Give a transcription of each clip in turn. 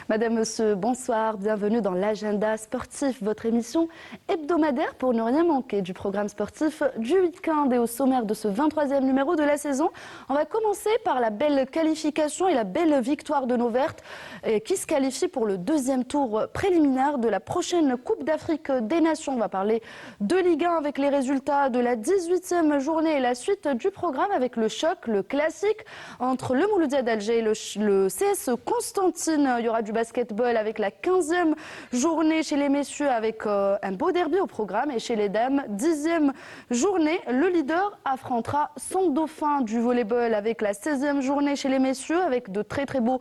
Madame, Monsieur, bonsoir, bienvenue dans l'agenda sportif, votre émission hebdomadaire pour ne rien manquer du programme sportif du week-end. Et au sommaire de ce 23e numéro de la saison, on va commencer par la belle qualification et la belle victoire de nos Vertes qui se qualifient pour le deuxième tour préliminaire de la prochaine Coupe d'Afrique des Nations. On va parler de Ligue 1 avec les résultats de la 18e journée et la suite du programme avec le choc, le classique entre le Mouloudia d'Alger et le CS Constantine. Il y aura du basketball avec la 15e journée chez les messieurs avec un beau derby au programme. Et chez les dames, 10e journée, le leader affrontera son dauphin. Du volleyball avec la 16e journée chez les messieurs avec de très beaux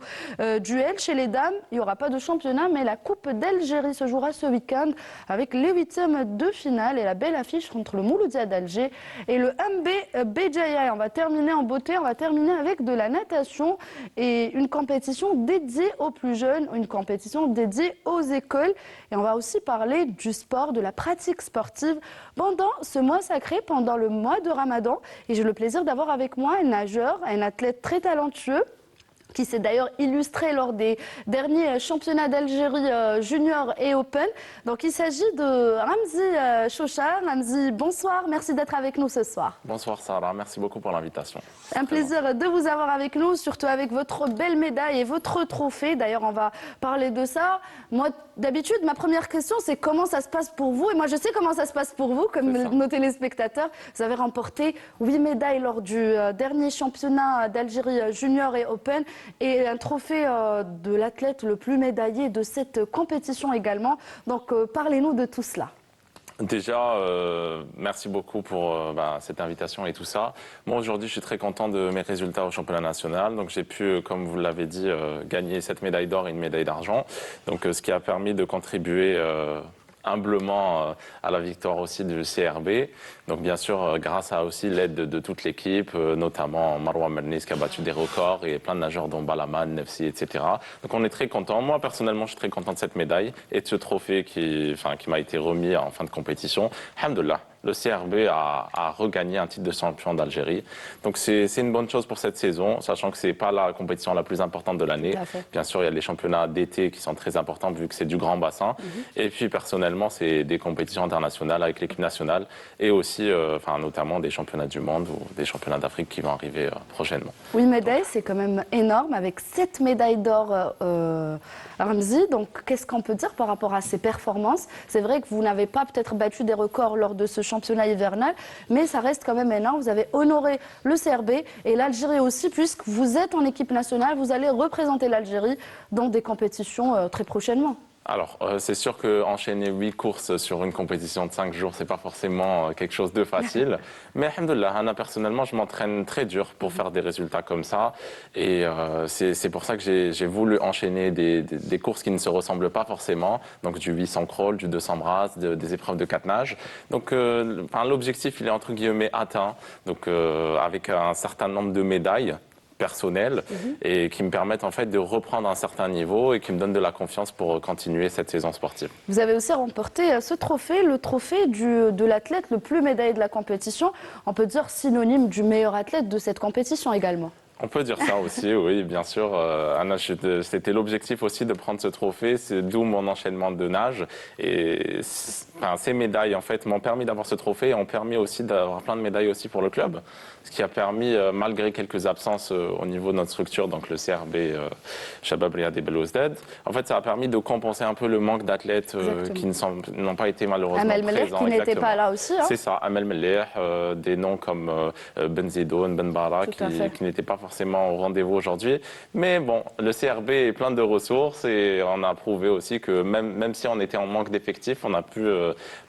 duels. Chez les dames, il n'y aura pas de championnat, mais la Coupe d'Algérie se jouera ce week-end avec les 8e de finale et la belle affiche entre le Mouloudia d'Alger et le MB Béjaïa. On va terminer en beauté, on va terminer avec de la natation et une compétition dédiée aux plus jeunes, une compétition dédiée aux écoles. Et on va aussi parler du sport, de la pratique sportive pendant ce mois sacré, pendant le mois de Ramadan. Et j'ai le plaisir d'avoir avec moi un nageur, un athlète très talentueux, qui s'est d'ailleurs illustré lors des derniers championnats d'Algérie junior et open. Donc il s'agit de Ramzi Chauchar. Ramzi, bonsoir, merci d'être avec nous ce soir. Bonsoir Sarah, merci beaucoup pour l'invitation. Un plaisir de vous avoir avec nous, surtout avec votre belle médaille et votre trophée. D'ailleurs, on va parler de ça. Moi, d'habitude, ma première question, c'est comment ça se passe pour vous. Et moi, je sais comment ça se passe pour vous, comme nos téléspectateurs. Vous avez remporté 8 médailles lors du dernier championnat d'Algérie junior et open. Et un trophée de l'athlète le plus médaillé de cette compétition également. Donc, parlez-nous de tout cela. Déjà, merci beaucoup pour cette invitation et tout ça. Moi, aujourd'hui, je suis très content de mes résultats au championnat national. Donc, j'ai pu, comme vous l'avez dit, gagner cette médaille d'or et une médaille d'argent. Donc, ce qui a permis de contribuer humblement à la victoire aussi du CRB. Donc bien sûr, grâce à aussi l'aide de toute l'équipe, notamment Marwan Mernis qui a battu des records et plein de nageurs dont Balaman, Nefsi, etc. Donc on est très content. Moi personnellement, je suis très content de cette médaille et de ce trophée qui m'a été remis en fin de compétition. Alhamdoulilah. Le CRB a regagné un titre de champion d'Algérie. Donc c'est une bonne chose pour cette saison, sachant que c'est pas la compétition la plus importante de l'année. Bien sûr, il y a les championnats d'été qui sont très importants vu que c'est du grand bassin. Et puis personnellement, c'est des compétitions internationales avec l'équipe nationale et aussi notamment des championnats du monde ou des championnats d'Afrique qui vont arriver prochainement. 8 médailles, c'est quand même énorme, avec 7 médailles d'or Ramzi. Donc qu'est-ce qu'on peut dire par rapport à ces performances? C'est vrai que vous n'avez pas peut-être battu des records lors de ce championnat hivernal, mais ça reste quand même énorme. Vous avez honoré le CRB et l'Algérie aussi, puisque vous êtes en équipe nationale, vous allez représenter l'Algérie dans des compétitions très prochainement. Alors, c'est sûr qu'enchaîner 8 courses sur une compétition de 5 jours, c'est pas forcément quelque chose de facile. Mais alhamdoulilah, Anna, personnellement, je m'entraîne très dur pour faire des résultats comme ça. Et c'est pour ça que j'ai voulu enchaîner des courses qui ne se ressemblent pas forcément. Donc, du 800 crawl, du 200 brasses, des épreuves de 4 nages. Donc, l'objectif, il est entre guillemets atteint. Donc, avec un certain nombre de médailles personnels et qui me permettent en fait de reprendre un certain niveau et qui me donnent de la confiance pour continuer cette saison sportive. Vous avez aussi remporté ce trophée, le trophée de l'athlète le plus médaillé de la compétition. On peut dire synonyme du meilleur athlète de cette compétition également. On peut dire ça aussi, oui, bien sûr. Anna, c'était l'objectif aussi de prendre ce trophée, c'est d'où mon enchaînement de nage. Et ces médailles, en fait, m'ont permis d'avoir ce trophée et ont permis aussi d'avoir plein de médailles aussi pour le club. Ce qui a permis, malgré quelques absences au niveau de notre structure, donc le CRB, Shabab Riyad et Belouizdad, en fait, ça a permis de compenser un peu le manque d'athlètes qui n'ont pas été malheureusement présents. Qui n'était pas là aussi. Hein. C'est ça, Amel Melleh, des noms comme Ben Zidoun, Ben Bara, qui n'étaient pas forcément au rendez-vous aujourd'hui. Mais bon, le CRB est plein de ressources et on a prouvé aussi que même si on était en manque d'effectifs, on a pu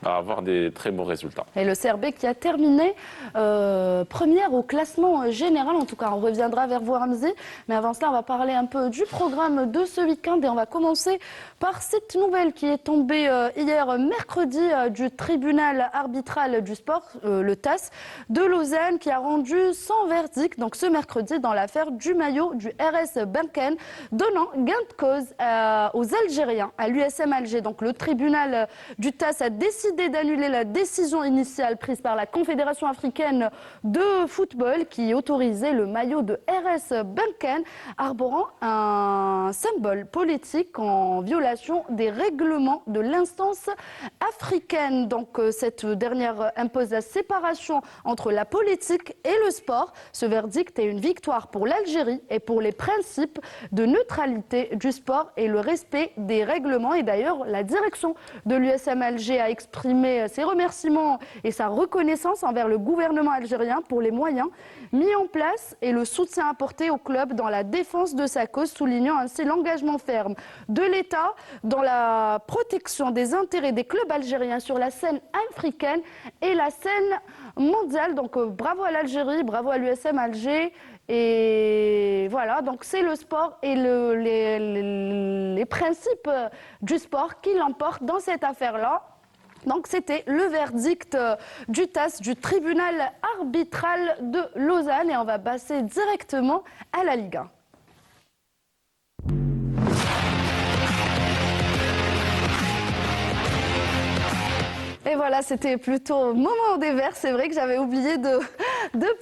avoir des très beaux résultats. Et le CRB qui a terminé première au classement général, en tout cas on reviendra vers vous Ramzi, mais avant cela on va parler un peu du programme de ce week-end et on va commencer par cette nouvelle qui est tombée hier mercredi du tribunal arbitral du sport, le TAS de Lausanne, qui a rendu son verdict donc ce mercredi dans l'affaire du maillot du RS Berkane, donnant gain de cause aux Algériens à l'USM Alger. Donc le tribunal du TAS a décidé d'annuler la décision initiale prise par la Confédération africaine de football qui autorisait le maillot de RS Berkane arborant un symbole politique en violation des règlements de l'instance africaine. Donc cette dernière impose la séparation entre la politique et le sport. Ce verdict est une victoire pour l'Algérie et pour les principes de neutralité du sport et le respect des règlements. Et d'ailleurs, la direction de l'USM Alger a exprimé ses remerciements et sa reconnaissance envers le gouvernement algérien pour les moyens mis en place et le soutien apporté au club dans la défense de sa cause, soulignant ainsi l'engagement ferme de l'État dans la protection des intérêts des clubs algériens sur la scène africaine et la scène mondiale. Donc bravo à l'Algérie, bravo à l'USM Alger. Et voilà, donc c'est le sport et les principes du sport qui l'emportent dans cette affaire-là. Donc c'était le verdict du TAS, du tribunal arbitral de Lausanne. Et on va passer directement à la Ligue 1. Et voilà, c'était plutôt moment des Verts. C'est vrai que j'avais oublié de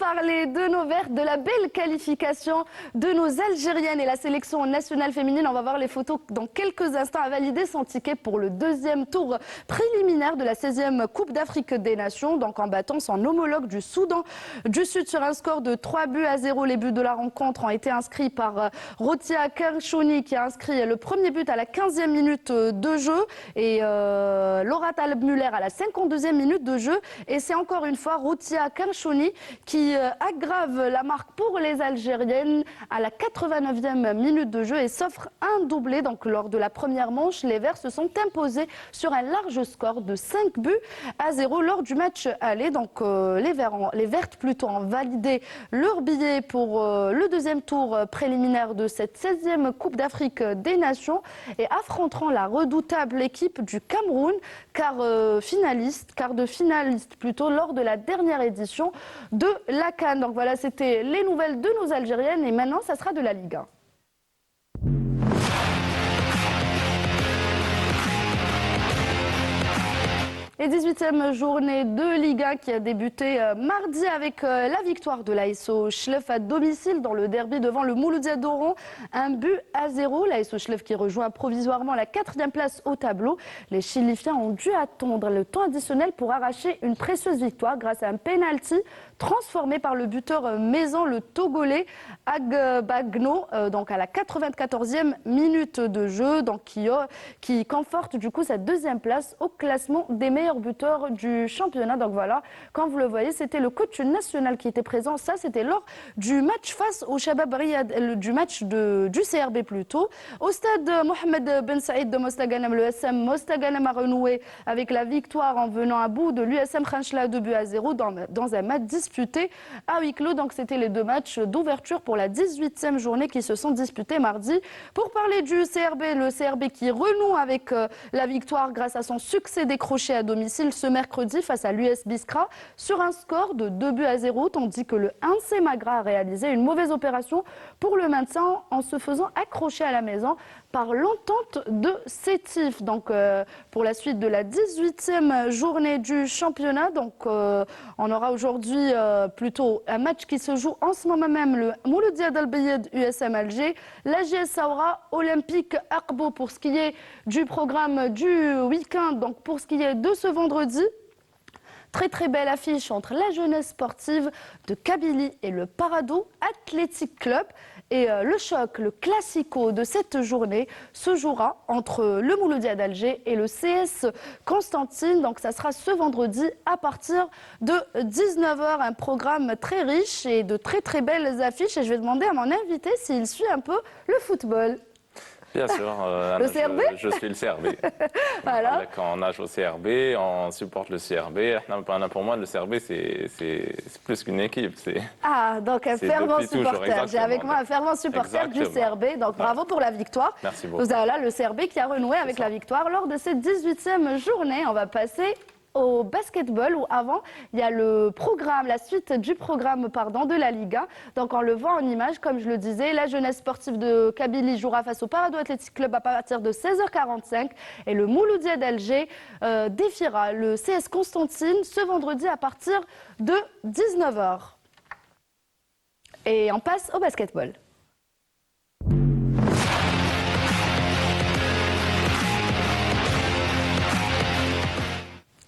parler de nos Verts, de la belle qualification de nos Algériennes et la sélection nationale féminine. On va voir les photos dans quelques instants. A validé son ticket pour le deuxième tour préliminaire de la 16e Coupe d'Afrique des Nations. Donc en battant son homologue du Soudan du Sud sur un score de 3-0. Les buts de la rencontre ont été inscrits par Rotia Kerchouni qui a inscrit le premier but à la 15e minute de jeu et Laura Talb-Muller à la 52e minute de jeu. Et c'est encore une fois Rotia Kerchouni qui aggrave la marque pour les Algériennes à la 89e minute de jeu et s'offre un doublé. Donc lors de la première manche, les Verts se sont imposés sur un large score de 5-0 lors du match aller. Donc les Vertes plutôt ont validé leur billet pour le deuxième tour préliminaire de cette 16e Coupe d'Afrique des Nations et affronteront la redoutable équipe du Cameroun, quart de finaliste plutôt lors de la dernière édition de la CAN. Donc voilà, c'était les nouvelles de nos Algériennes et maintenant ça sera de la Ligue 1. Et 18e journée de Ligue 1 qui a débuté mardi avec la victoire de l'ASO Schleff à domicile dans le derby devant le Mouloudia d'Oran. 1-0. L'ASO Schleff qui rejoint provisoirement la 4e place au tableau. Les Chilifiens ont dû attendre le temps additionnel pour arracher une précieuse victoire grâce à un penalty transformé par le buteur maison, le Togolais Agbagno, donc à la 94e minute de jeu, donc qui conforte du coup sa 2e place au classement des meilleurs buteurs du championnat. Donc voilà, quand vous le voyez, c'était le coach national qui était présent. Ça, c'était lors du match face au Shabab Riyad, du match du CRB plutôt. Au stade Mohamed Ben Saïd de Mostaganem, le SM Mostaganem a renoué avec la victoire en venant à bout de l'USM Khanchla 2-0 dans un match disputé à huis clos. Donc c'était les deux matchs d'ouverture pour la 18e journée qui se sont disputés mardi. Pour parler du CRB, le CRB qui renoue avec la victoire grâce à son succès décroché à domicile ce mercredi face à l'US Biskra sur un score de 2-0, tandis que le 1C Magra a réalisé une mauvaise opération pour le maintien en se faisant accrocher à la maison par l'entente de Sétif. Donc pour la suite de la 18e journée du championnat, donc on aura aujourd'hui plutôt un match qui se joue en ce moment même, le Mouloudia Dalbeyed USM Alger, l'AGS Saoura, Olympique Akbo pour ce qui est du programme du week-end. Donc pour ce qui est de ce vendredi, très belle affiche entre la jeunesse sportive de Kabylie et le Parado Athletic Club. Et le choc, le classico de cette journée se jouera entre le Mouloudia d'Alger et le CS Constantine. Donc ça sera ce vendredi à partir de 19h. Un programme très riche et de très belles affiches. Et je vais demander à mon invité s'il suit un peu le football. Bien sûr, le CRB je suis le CRB. Voilà. Quand on nage au CRB, on supporte le CRB. Pour moi, le CRB, c'est plus qu'une équipe. Ah, donc un fervent supporter. J'ai avec moi un fervent supporter Exactement. du CRB. Donc bravo pour la victoire. Merci beaucoup. Vous avez là le CRB qui a renoué avec la victoire lors de cette 18e journée. On va passer au basketball où avant, il y a le programme, la suite du programme de la Ligue 1. Donc on le voit en image, comme je le disais, la jeunesse sportive de Kabylie jouera face au Parado Athletic Club à partir de 16h45 et le Mouloudia d'Alger défiera le CS Constantine ce vendredi à partir de 19h. Et on passe au basketball.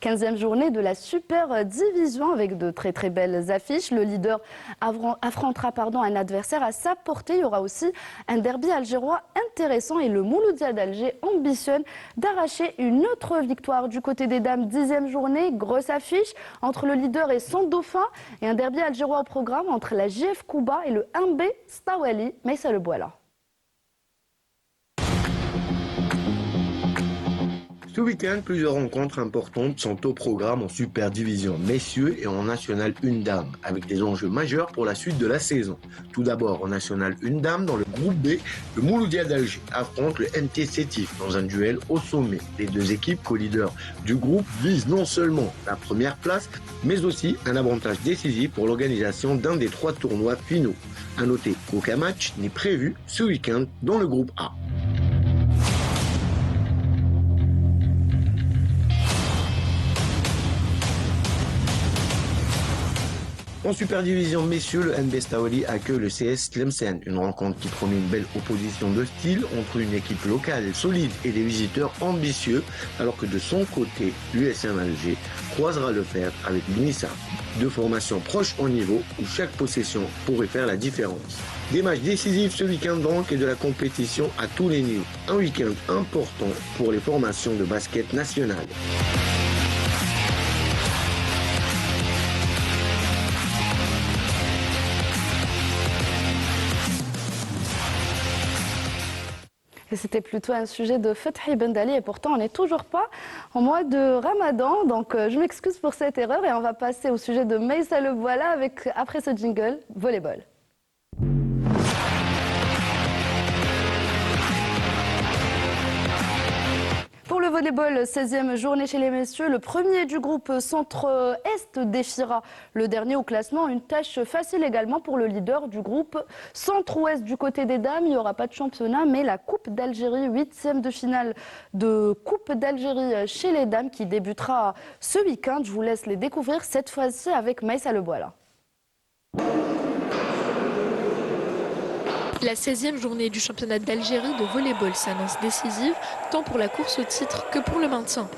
15e journée de la Super Division avec de très très belles affiches. Le leader affrontera un adversaire à sa portée. Il y aura aussi un derby algérois intéressant et le Mouloudia d'Alger ambitionne d'arracher une autre victoire du côté des dames. 10e journée, grosse affiche entre le leader et son dauphin et un derby algérois au programme entre la JF Kouba et le 1B Stawali. Mais ça le boit là. Ce week-end, plusieurs rencontres importantes sont au programme en Super Division messieurs et en National 1 Dame, avec des enjeux majeurs pour la suite de la saison. Tout d'abord, en National 1 Dame, dans le groupe B, le Mouloudia d'Alger affronte le MT Sétif dans un duel au sommet. Les deux équipes co-leaders du groupe visent non seulement la première place, mais aussi un avantage décisif pour l'organisation d'un des 3 tournois finaux. À noter qu'aucun match n'est prévu ce week-end dans le groupe A. En Super Division messieurs, le NB Stawali accueille le CS Tlemcen, une rencontre qui promet une belle opposition de style entre une équipe locale solide et des visiteurs ambitieux, alors que de son côté, l'USM Alger croisera le fer avec l'UNISA. Deux formations proches en niveau où chaque possession pourrait faire la différence. Des matchs décisifs ce week-end donc et de la compétition à tous les niveaux. Un week-end important pour les formations de basket nationales. Et c'était plutôt un sujet de Fethi Bendali et pourtant on n'est toujours pas en mois de Ramadan. Donc je m'excuse pour cette erreur et on va passer au sujet de Maïssa Le Voilà avec, après ce jingle, volleyball. Pour le volleyball, 16e journée chez les messieurs, le premier du groupe centre-est défiera le dernier au classement. Une tâche facile également pour le leader du groupe centre-ouest. Du côté des dames, il n'y aura pas de championnat, mais la Coupe d'Algérie, 8e de finale de Coupe d'Algérie chez les dames qui débutera ce week-end. Je vous laisse les découvrir cette fois-ci avec Maïssa Le Voilà. La 16e journée du championnat d'Algérie de volleyball s'annonce décisive tant pour la course au titre que pour le maintien.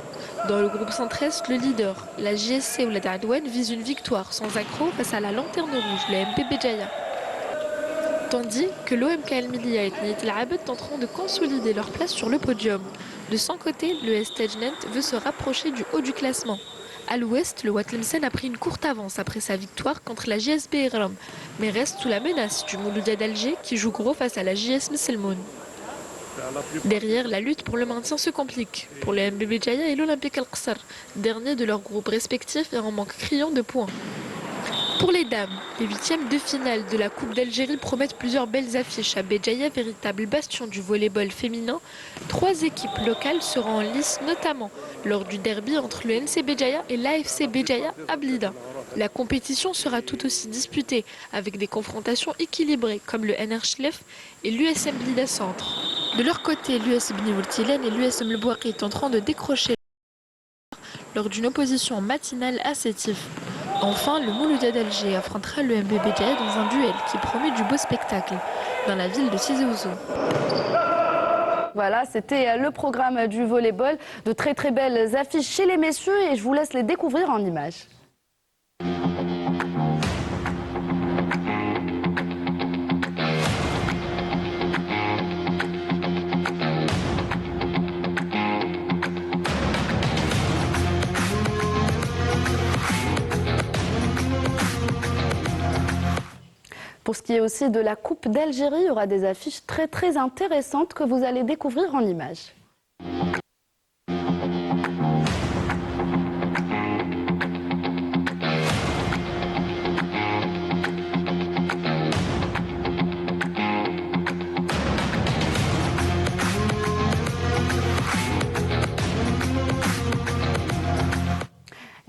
Dans le groupe centre-est, le leader, la JSC ou la Daadouane, vise une victoire sans accroc face à la lanterne rouge, le MP Béjaïa. Tandis que l'OMK El Milia et Nit El Abed tenteront de consolider leur place sur le podium. De son côté, le Stejnent veut se rapprocher du haut du classement. À l'ouest, le Watlemcen a pris une courte avance après sa victoire contre la JSB Iram, mais reste sous la menace du Mouloudia d'Alger qui joue gros face à la JS Messelmoun. Derrière, la lutte pour le maintien se complique pour le MBB Jaya et l'Olympique Al-Qsar, derniers de leurs groupes respectifs et en manque criant de points. Pour les dames, les 8e de finale de la Coupe d'Algérie promettent plusieurs belles affiches à Béjaïa, véritable bastion du volleyball féminin. 3 équipes locales seront en lice, notamment lors du derby entre le NC Béjaïa et l'AFC Béjaïa à Blida. La compétition sera tout aussi disputée, avec des confrontations équilibrées comme le NR Chlef et l'USM Blida Centre. De leur côté, l'US Bni Oultilen et l'USM Le Bouakhi tenteront de décrocher lors d'une opposition matinale à Sétif. Enfin, le Mouloudia d'Alger affrontera le MB Béjaïa dans un duel qui promet du beau spectacle dans la ville de Tizi Ouzou. Voilà, c'était le programme du volleyball. De très très belles affiches chez les messieurs et je vous laisse les découvrir en images. Pour ce qui est aussi de la Coupe d'Algérie, il y aura des affiches très très intéressantes que vous allez découvrir en images.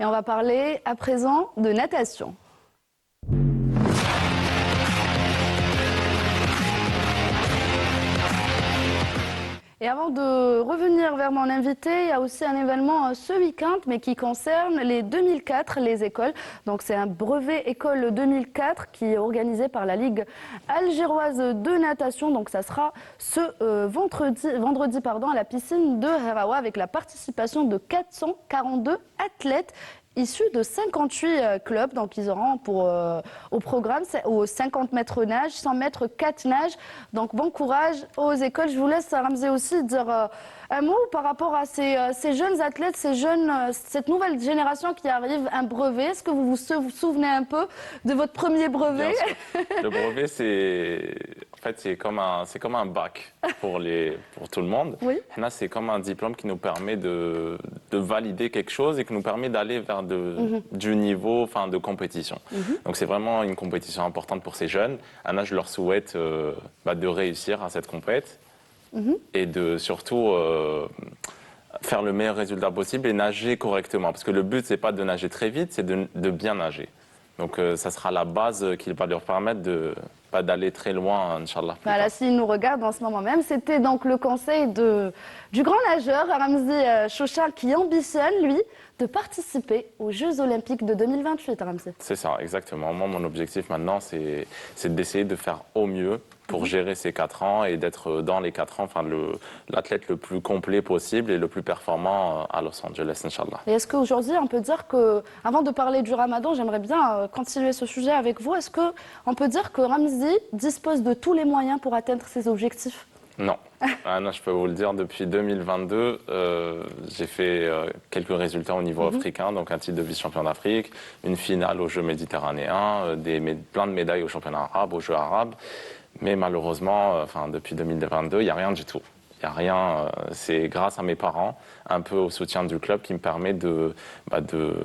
Et on va parler à présent de natation. Et avant de revenir vers mon invité, il y a aussi un événement ce week-end, mais qui concerne les 2004, les écoles. Donc c'est un brevet école 2004 qui est organisé par la Ligue algéroise de natation. Donc ça sera ce vendredi à la piscine de Herawa avec la participation de 442 athlètes issus de 58 clubs. Donc ils auront au programme aux 50 mètres nage, 100 mètres 4 nage. Donc bon courage aux écoles. Je vous laisse, Ramzi, aussi dire un mot par rapport à ces jeunes athlètes, cette nouvelle génération qui arrive, un brevet. Est-ce que vous vous souvenez un peu de votre premier brevet? Le brevet, c'est comme un bac pour tout le monde. Oui. Là, c'est comme un diplôme qui nous permet de valider quelque chose et qui nous permet d'aller vers du niveau de compétition. Donc c'est vraiment une compétition importante pour ces jeunes. Anna, je leur souhaite de réussir à cette compète et de surtout faire le meilleur résultat possible et nager correctement. Parce que le but, c'est pas de nager très vite, c'est de bien nager. Donc ça sera la base qui va leur permettre d'aller très loin, Inch'Allah. Voilà, s'ils nous regardent en ce moment même, c'était donc le conseil du grand nageur Ramzi Choucha qui ambitionne, lui, de participer aux Jeux Olympiques de 2028, Ramzi. C'est ça, exactement. Moi, mon objectif maintenant, c'est d'essayer de faire au mieux pour gérer ces 4 ans et d'être dans les 4 ans, l'athlète le plus complet possible et le plus performant à Los Angeles, Inch'Allah. Et est-ce qu'aujourd'hui, on peut dire que, avant de parler du Ramadan, j'aimerais bien continuer ce sujet avec vous, est-ce qu'on peut dire que Ramzi dispose de tous les moyens pour atteindre ses objectifs? Non. Non, je peux vous le dire, depuis 2022, j'ai fait quelques résultats au niveau africain, donc un titre de vice-champion d'Afrique, une finale aux Jeux méditerranéens, plein de médailles aux championnats arabes, aux Jeux arabes. Mais malheureusement, depuis 2022, il n'y a rien du tout. Il n'y a rien. C'est grâce à mes parents, un peu au soutien du club, qui me permet de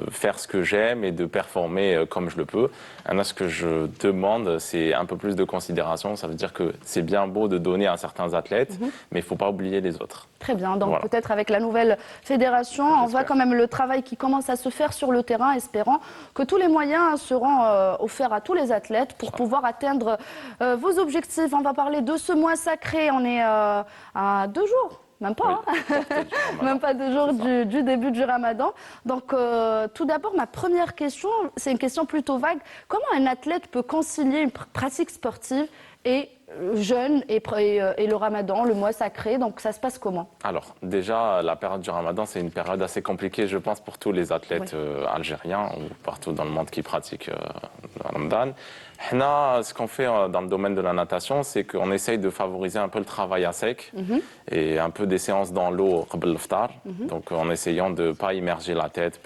faire ce que j'aime et de performer comme je le peux. Et là, ce que je demande, c'est un peu plus de considération. Ça veut dire que c'est bien beau de donner à certains athlètes, mais il ne faut pas oublier les autres. Très bien. Donc voilà. Peut-être avec la nouvelle fédération, on voit quand même le travail qui commence à se faire sur le terrain, espérant que tous les moyens seront offerts à tous les athlètes pour pouvoir atteindre vos objectifs. On va parler de ce mois sacré. On est à 2 jours. Même pas, même pas 2 jours du début du Ramadan. Donc, tout d'abord, ma première question, c'est une question plutôt vague. Comment un athlète peut concilier une pratique sportive et jeûne et le Ramadan, le mois sacré? Donc, ça se passe comment? Alors, déjà, la période du Ramadan, c'est une période assez compliquée, je pense, pour tous les athlètes algériens ou partout dans le monde qui pratiquent le Ramadan. Là, ce qu'on fait dans le domaine de la natation, c'est qu'on essaye de favoriser un peu le travail à sec et un peu des séances dans l'eau qabl l'iftar. Donc en essayant de ne pas immerger la tête,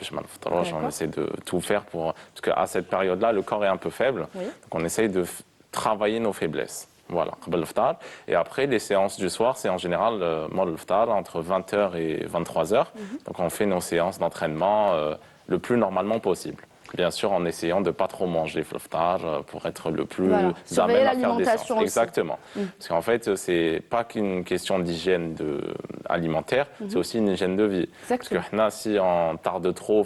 on essaie de tout faire parce qu'à cette période-là, le corps est un peu faible. Donc on essaye de travailler nos faiblesses. Voilà, qabl l'iftar. Et après, les séances du soir, c'est en général l'iftar entre 20h et 23h. Donc on fait nos séances d'entraînement le plus normalement possible. Bien sûr, en essayant de ne pas trop manger l'iftar pour être le plus à même à faire des séances. Exactement. Parce qu'en fait, ce n'est pas qu'une question d'hygiène alimentaire, c'est aussi une hygiène de vie. Exactement. Parce que là, si on tarde trop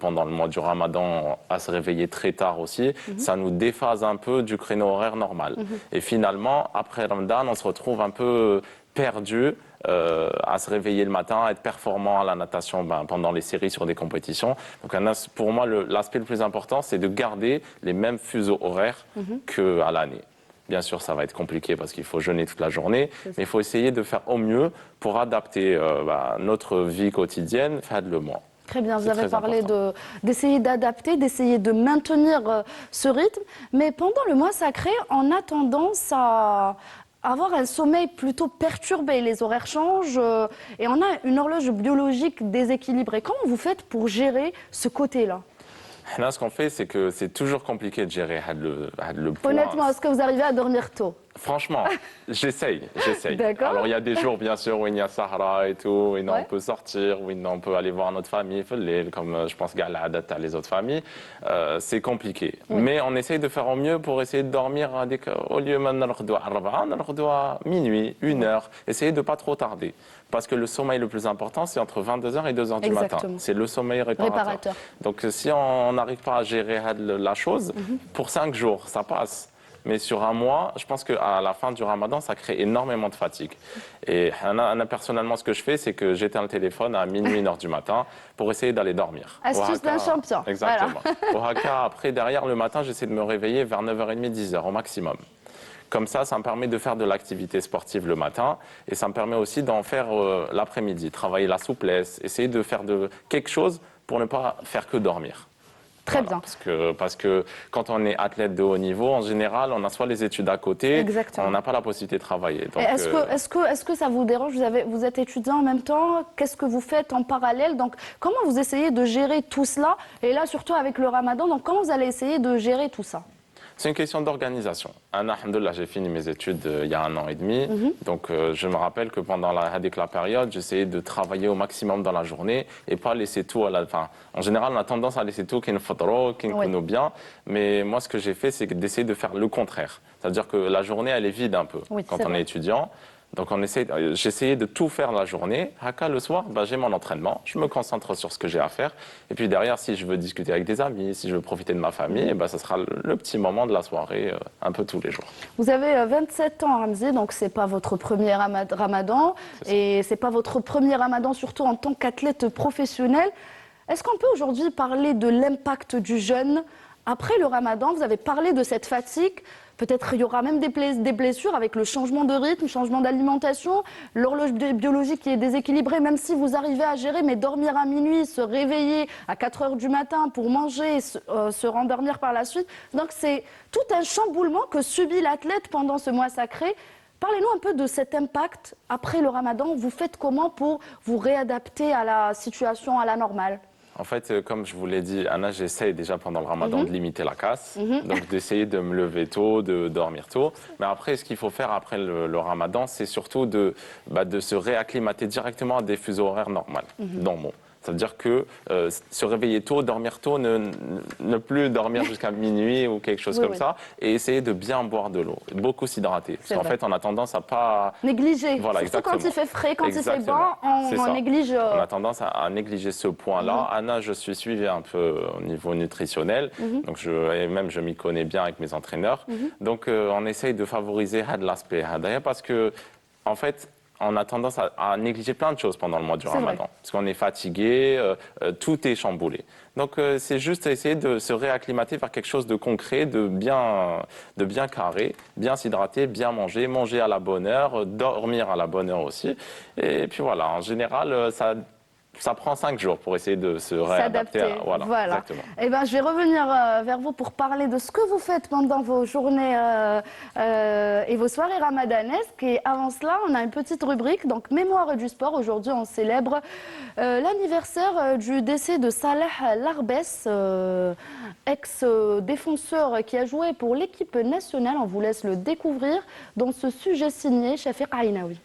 pendant le mois du Ramadan à se réveiller très tard aussi, ça nous déphase un peu du créneau horaire normal. Et finalement, après Ramadan, on se retrouve un peu perdu à se réveiller le matin, à être performant à la natation pendant les séries sur des compétitions. Donc pour moi, l'aspect le plus important, c'est de garder les mêmes fuseaux horaires qu'à l'année. Bien sûr, ça va être compliqué parce qu'il faut jeûner toute la journée, mais il faut essayer de faire au mieux pour adapter notre vie quotidienne, faire le mois. Très bien, vous avez parlé d'essayer d'adapter, d'essayer de maintenir ce rythme, mais pendant le mois sacré, on a tendance à avoir un sommeil plutôt perturbé, les horaires changent et on a une horloge biologique déséquilibrée. Comment vous faites pour gérer ce côté-là? Là, ce qu'on fait, c'est que c'est toujours compliqué de gérer le point. Honnêtement, est-ce que vous arrivez à dormir tôt? Franchement, j'essaye. D'accord. Alors, il y a des jours, bien sûr, où il y a Sahara et tout, où on peut sortir, où on peut aller voir notre famille, comme je pense Galad à les autres familles. C'est compliqué. Oui. Mais on essaye de faire au mieux pour essayer de dormir au lieu de minuit, 1h. Essayer de ne pas trop tarder. Parce que le sommeil le plus important, c'est entre 22h et 2h du matin. C'est le sommeil réparateur. Donc, si on n'arrive pas à gérer la chose, pour 5 jours, ça passe. Mais sur un mois, je pense qu'à la fin du ramadan, ça crée énormément de fatigue. Et personnellement, ce que je fais, c'est que j'éteins le téléphone à minuit, 1h du matin pour essayer d'aller dormir. Astuce d'un champion. Exactement. Au haka, après, derrière, le matin, j'essaie de me réveiller vers 9h30, 10h au maximum. Comme ça me permet de faire de l'activité sportive le matin et ça me permet aussi d'en faire l'après-midi, travailler la souplesse, essayer de faire quelque chose pour ne pas faire que dormir. Très bien. Parce que quand on est athlète de haut niveau, en général, on a soit les études à côté, on n'a pas la possibilité de travailler. Est-ce que ça vous dérange? Vous êtes étudiant en même temps, qu'est-ce que vous faites en parallèle? Donc, comment vous essayez de gérer tout cela? Et là, surtout avec le ramadan, donc comment vous allez essayer de gérer tout ça? C'est une question d'organisation. Alhamdoulilah, j'ai fini mes études il y a 1 an et demi. Donc, je me rappelle que pendant la période, j'essayais de travailler au maximum dans la journée et pas laisser tout à la fin. En général, on a tendance à laisser tout qui nous bien. Mais moi, ce que j'ai fait, c'est d'essayer de faire le contraire. C'est-à-dire que la journée, elle est vide un peu quand on est étudiant. Donc, j'essayais de tout faire la journée. Haka, le soir, j'ai mon entraînement. Je me concentre sur ce que j'ai à faire. Et puis derrière, si je veux discuter avec des amis, si je veux profiter de ma famille, ça sera le petit moment de la soirée, un peu tous les jours. Vous avez 27 ans, Ramzy, donc c'est pas votre premier ramadan. Et c'est pas votre premier ramadan, surtout en tant qu'athlète professionnel. Est-ce qu'on peut aujourd'hui parler de l'impact du jeûne après le ramadan? Vous avez parlé de cette fatigue. Peut-être il y aura même des blessures avec le changement de rythme, changement d'alimentation, l'horloge biologique qui est déséquilibrée, même si vous arrivez à gérer, mais dormir à minuit, se réveiller à 4h du matin pour manger, se rendormir par la suite. Donc c'est tout un chamboulement que subit l'athlète pendant ce mois sacré. Parlez-nous un peu de cet impact après le ramadan. Vous faites comment pour vous réadapter à la situation, à la normale? En fait, comme je vous l'ai dit, Anna, j'essaye déjà pendant le ramadan de limiter la casse, donc d'essayer de me lever tôt, de dormir tôt. Mais après, ce qu'il faut faire après le ramadan, c'est surtout de se réacclimater directement à des fuseaux horaires normaux. C'est-à-dire que se réveiller tôt, dormir tôt, ne plus dormir jusqu'à minuit ou quelque chose comme ça, et essayer de bien boire de l'eau, beaucoup s'hydrater. Parce qu'en fait, on a tendance à pas négliger. Voilà, surtout quand il fait frais, quand il fait bon, on néglige. On a tendance à négliger ce point-là. Anna, je suis suivi un peu au niveau nutritionnel, donc je m'y connais bien avec mes entraîneurs. Donc, on essaye de favoriser l'aspect hadaya parce que, en fait, on a tendance à négliger plein de choses pendant le mois du ramadan. Parce qu'on est fatigué, tout est chamboulé. Donc c'est juste essayer de se réacclimater vers quelque chose de concret, de bien carré, bien s'hydrater, bien manger à la bonne heure, dormir à la bonne heure aussi. Et puis voilà, en général, ça prend 5 jours pour essayer de se réadapter. Voilà. Exactement. Eh ben, je vais revenir vers vous pour parler de ce que vous faites pendant vos journées et vos soirées ramadanesques. Et avant cela, on a une petite rubrique, donc Mémoire du sport. Aujourd'hui, on célèbre l'anniversaire du décès de Salah Larbès, ex-défenseur qui a joué pour l'équipe nationale. On vous laisse le découvrir dans ce sujet signé Shafiq Aïnaoui.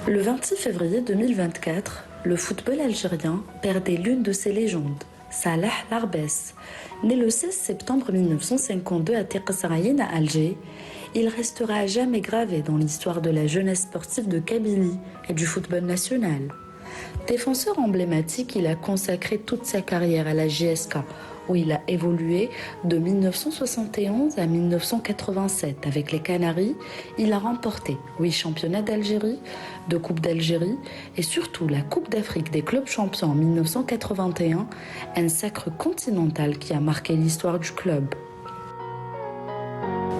Le 26 février 2024, le football algérien perdait l'une de ses légendes, Salah Larbès. Né le 16 septembre 1952 à Teqsraïn à Alger, il restera à jamais gravé dans l'histoire de la jeunesse sportive de Kabylie et du football national. Défenseur emblématique, il a consacré toute sa carrière à la JSK, où il a évolué de 1971 à 1987. Avec les Canaries, il a remporté 8 championnats d'Algérie, 2 Coupes d'Algérie et surtout la Coupe d'Afrique des clubs champions en 1981, un sacre continental qui a marqué l'histoire du club.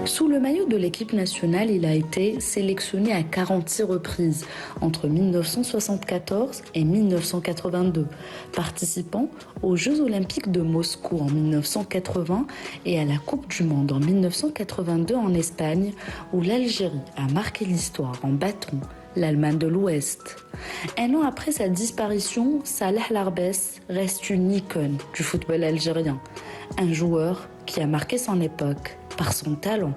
Sous le maillot de l'équipe nationale, il a été sélectionné à 46 reprises entre 1974 et 1982, participant aux Jeux Olympiques de Moscou en 1980 et à la Coupe du Monde en 1982 en Espagne, où l'Algérie a marqué l'histoire en battant l'Allemagne de l'Ouest. Un an après sa disparition, Salah Larbès reste une icône du football algérien. Un joueur qui a marqué son époque par son talent.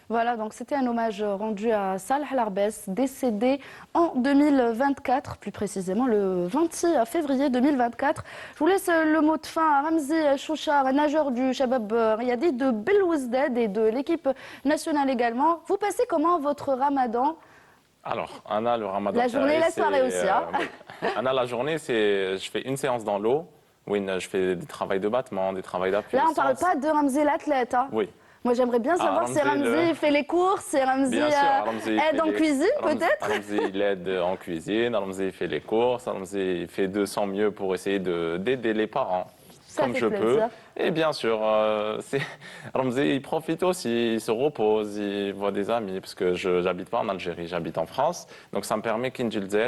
Voilà, donc c'était un hommage rendu à Salah Larbès, décédé en 2024, plus précisément le 26 février 2024. Je vous laisse le mot de fin à Ramzi Chouchar, nageur du Shabab Riyadi de Belouizdad et de l'équipe nationale également. Vous passez comment votre ramadan? Alors, Anna, le ramadan. La journée et la soirée aussi. Hein. Anna, la journée, je fais une séance dans l'eau. Oui, je fais des travaux de battement, des travaux d'appui. Là, on ne parle pas de Ramzi l'athlète. Hein. Oui. Moi, j'aimerais bien savoir si Ramzi fait les courses, si Ramzi aide en cuisine, peut-être. Ramzi, il aide en cuisine, Ramzi fait les courses, Ramzi fait de son mieux pour essayer d'aider les parents, comme je peux. Et bien sûr, Ramzi, il profite aussi, il se repose, il voit des amis, parce que je n'habite pas en Algérie, j'habite en France. Donc ça me permet,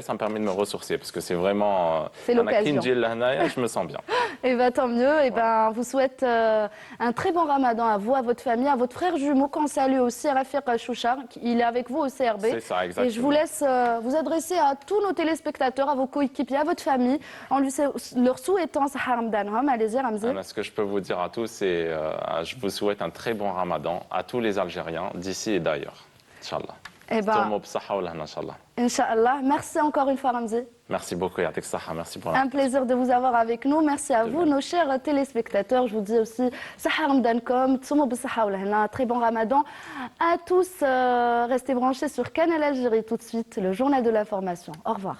ça me permet de me ressourcer, parce que c'est vraiment... C'est l'occasion. Je me sens bien. Et bien tant mieux, et ben, vous souhaite un très bon ramadan à vous, à votre famille, à votre frère jumeau, qu'on salue aussi, Rafiq Chouchar, il est avec vous au CRB. C'est ça, exactement. Et je vous laisse vous adresser à tous nos téléspectateurs, à vos coéquipiers, à votre famille, en leur souhaitant Sahar Ramadan. Allez-y, Ramzi. Ce que je peux vous dire à tous, c'est je vous souhaite un très bon ramadan à tous les Algériens, d'ici et d'ailleurs. Inch'Allah. Eh ben, Inch'Allah. Merci encore une fois, Ramzi. Merci beaucoup, Yatek Saha. Merci pour un plaisir de vous avoir avec nous. Merci à vous, nos chers téléspectateurs. Je vous dis aussi, Sahar Ramadankom, très bon ramadan à tous. Restez branchés sur Canal Algérie tout de suite, le journal de l'information. Au revoir.